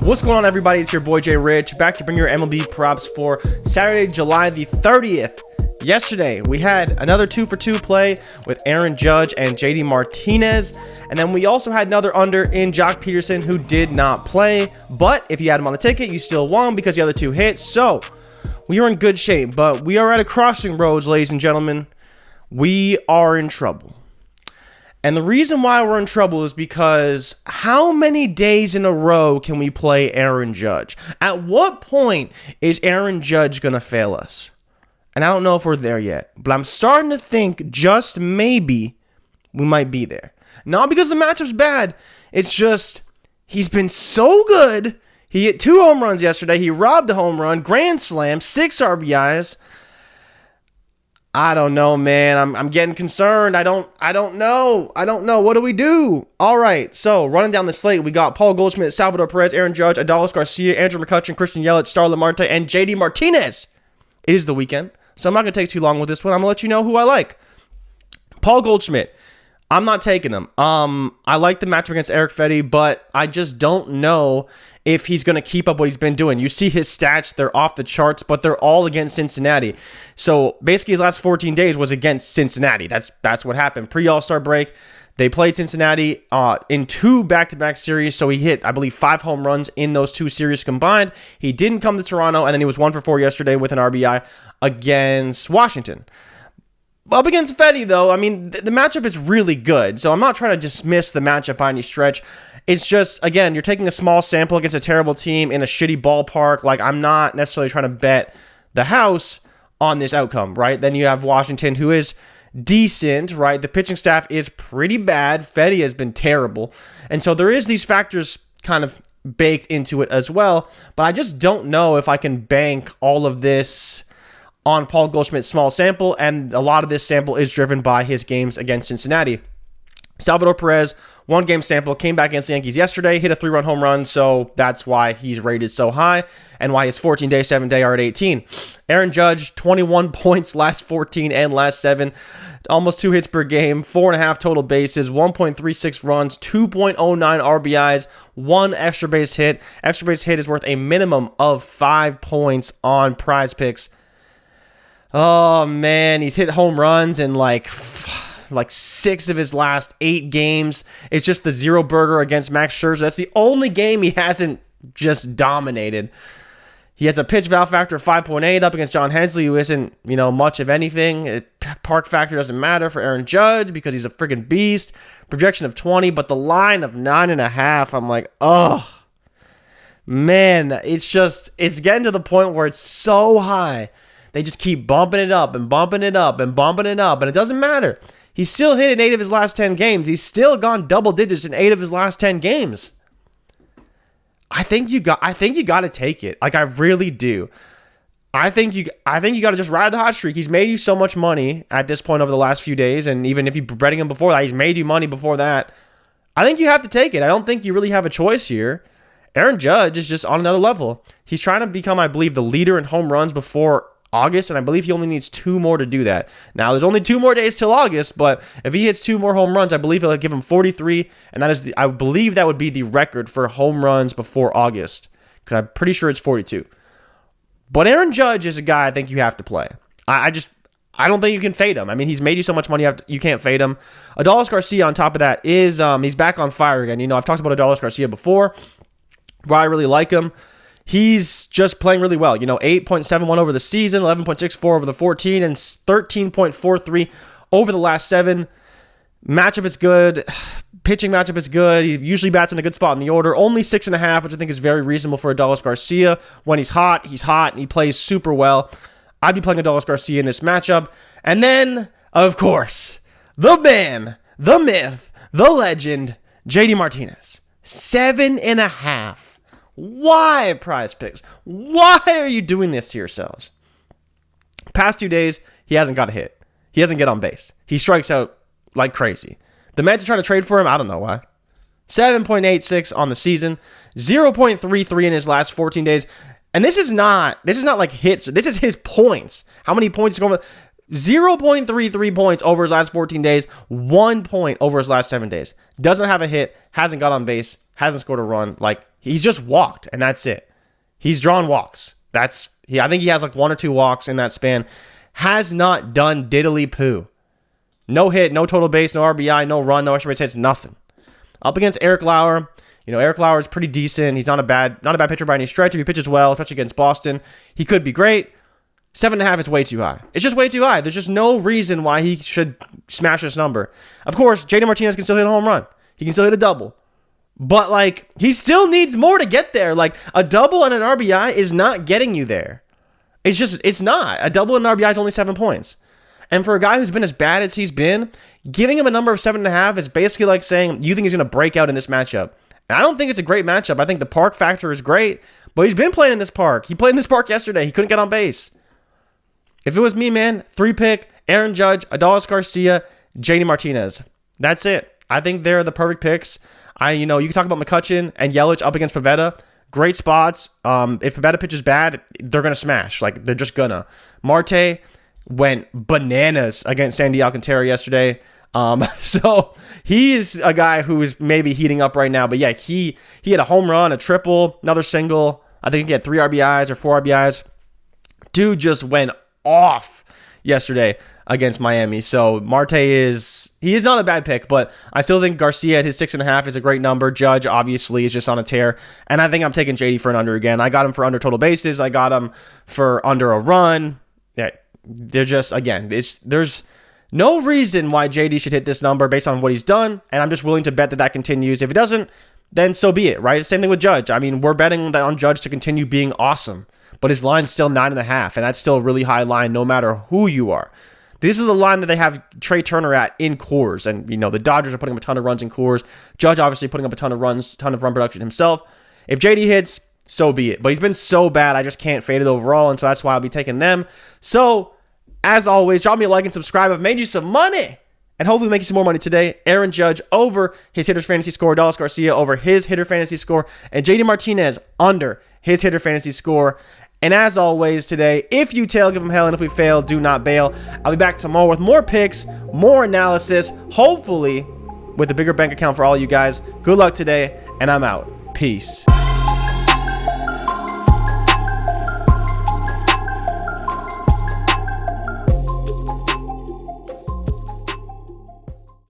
What's going on, everybody? It's your boy Jay Rich, back to bring your MLB props for Saturday, July the 30th. Yesterday, we had another 2-for-2 play with Aaron Judge and JD Martinez, and then we also had another under in Jock Peterson, who did not play, but if you had him on the ticket, you still won because the other two hit, so we are in good shape, but we are at a crossing roads, ladies and gentlemen. We are in trouble. And the reason why we're in trouble is because how many days in a row can we play Aaron Judge? At what point is Aaron Judge going to fail us? And I don't know if we're there yet, but I'm starting to think just maybe we might be there. Not because the matchup's bad. It's just he's been so good. He hit 2 home runs yesterday. He robbed a home run, grand slam, 6 RBIs. I don't know, man. I'm getting concerned. I don't know. What do we do? All right. So running down the slate, we got Paul Goldschmidt, Salvador Perez, Aaron Judge, Adolis Garcia, Andrew McCutchen, Christian Yelich, Starlin Marte, and JD Martinez. It is the weekend, so I'm not going to take too long with this one. I'm going to let you know who I like. Paul Goldschmidt. I'm not taking him. I like the matchup against Eric Fetty, but I just don't know if he's going to keep up what he's been doing. You see his stats, they're off the charts, but they're all against Cincinnati. So basically his last 14 days was against Cincinnati. That's what happened. Pre-All-Star break, they played Cincinnati in 2 back-to-back series, so he hit, I believe, 5 home runs in those 2 series combined. He didn't come to Toronto, and then he was 1 for 4 yesterday with an RBI against Washington. Up against Fetty, though, I mean, the matchup is really good, so I'm not trying to dismiss the matchup by any stretch. It's just, again, you're taking a small sample against a terrible team in a shitty ballpark. Like, I'm not necessarily trying to bet the house on this outcome, right? Then you have Washington, who is decent, right? The pitching staff is pretty bad. Fetty has been terrible. And so there is these factors kind of baked into it as well, but I just don't know if I can bank all of this on Paul Goldschmidt's small sample, and a lot of this sample is driven by his games against Cincinnati. Salvador Perez, 1-game sample, came back against the Yankees yesterday, hit a 3-run home run, so that's why he's rated so high, and why his 14-day, 7-day are at 18. Aaron Judge, 21 points last 14 and last 7, almost 2 hits per game, 4.5 total bases, 1.36 runs, 2.09 RBIs, 1 extra base hit. Extra base hit is worth a minimum of 5 points on PRIZEPICKS. Oh, man, he's hit home runs in like 6 of his last 8 games. It's just the 0-burger against Max Scherzer. That's the only game he hasn't just dominated. He has a pitch value factor of 5.8 up against John Hensley, who isn't, much of anything. Park factor doesn't matter for Aaron Judge because he's a friggin' beast. Projection of 20, but the line of 9.5, I'm like, oh, man, it's getting to the point where it's so high. They just keep bumping it up and bumping it up and bumping it up, and it doesn't matter. He's still hit in 8 of his last 10 games. He's still gone double digits in 8 of his last 10 games. I think you got to take it. Like, I really do. I think you got to just ride the hot streak. He's made you so much money at this point over the last few days, and even if you're betting him before that, he's made you money before that. I think you have to take it. I don't think you really have a choice here. Aaron Judge is just on another level. He's trying to become, I believe, the leader in home runs before August, and I believe he only needs 2 more to do that. Now, there's only 2 more days till August, but if he hits 2 more home runs, I believe he'll give him 43, and I believe that would be the record for home runs before August, because I'm pretty sure it's 42. But Aaron Judge is a guy I think you have to play. I don't think you can fade him. I mean, he's made you so much money, you can't fade him. Adolis Garcia, on top of that, is he's back on fire again. I've talked about Adolis Garcia before, why I really like him. He's just playing really well. 8.71 over the season, 11.64 over the 14, and 13.43 over the last 7. Matchup is good. Pitching matchup is good. He usually bats in a good spot in the order. Only 6.5, which I think is very reasonable for Adolis Garcia. When he's hot, and he plays super well. I'd be playing Adolis Garcia in this matchup. And then, of course, the man, the myth, the legend, JD Martinez. 7.5. Why, PrizePicks? Why are you doing this to yourselves? Past 2 days, he hasn't got a hit. He doesn't get on base. He strikes out like crazy. The Mets are trying to trade for him. I don't know why. 7.86 on the season. 0.33 in his last 14 days. And this is not like hits. This is his points. How many points is going? 0.33 points over his last 14 days, 1 point over his last 7 days. Doesn't have a hit, hasn't got on base, hasn't scored a run. Like, He's just walked, and that's it. He's drawn walks. I think he has like 1 or 2 walks in that span. Has not done diddly poo. No hit, no total base, no RBI, no run, no extra base hits, nothing. Up against Eric Lauer. Eric Lauer is pretty decent. He's not a bad pitcher by any stretch. If he pitches well, especially against Boston, he could be great. 7.5 is way too high. It's just way too high. There's just no reason why he should smash this number. Of course, JD Martinez can still hit a home run. He can still hit a double. But, like, he still needs more to get there. Like, a double and an RBI is not getting you there. It's not. A double and an RBI is only 7 points. And for a guy who's been as bad as he's been, giving him a number of 7.5 is basically like saying, you think he's going to break out in this matchup. And I don't think it's a great matchup. I think the park factor is great, but he's been playing in this park. He played in this park yesterday. He couldn't get on base. If it was me, man, 3-pick, Aaron Judge, Adolis Garcia, JD Martinez. That's it. I think they're the perfect picks. You can talk about McCutchen and Yelich up against Pivetta. Great spots. If Pivetta pitches bad, they're going to smash. Like, they're just gonna. Marte went bananas against Sandy Alcantara yesterday. So he is a guy who is maybe heating up right now. But yeah, he had a home run, a triple, another single. I think he had 3 RBIs or 4 RBIs. Dude just went off yesterday against Miami. So Marte is not a bad pick, but I still think Garcia at his 6.5 is a great number. Judge obviously is just on a tear, and I think I'm taking JD for an under again. I got him for under total bases. I got him for under a run. Yeah, they're just, again, there's no reason why JD should hit this number based on what he's done, and I'm just willing to bet that continues. If it doesn't, then so be it, right? Same thing with Judge. I mean, we're betting on Judge to continue being awesome, but his line's still 9.5, and that's still a really high line no matter who you are. This is the line that they have Trey Turner at in Coors, and the Dodgers are putting up a ton of runs in Coors. Judge obviously putting up a ton of run production himself. If JD hits, so be it. But he's been so bad, I just can't fade it overall, and so that's why I'll be taking them. So, as always, drop me a like and subscribe. I've made you some money, and hopefully make you some more money today. Aaron Judge over his hitters fantasy score, Adolis Garcia over his hitter fantasy score, and JD Martinez under his hitter fantasy score. And as always today, if you tail, give them hell, and if we fail, do not bail. I'll be back tomorrow with more picks, more analysis, hopefully with a bigger bank account for all you guys. Good luck today, and I'm out. Peace.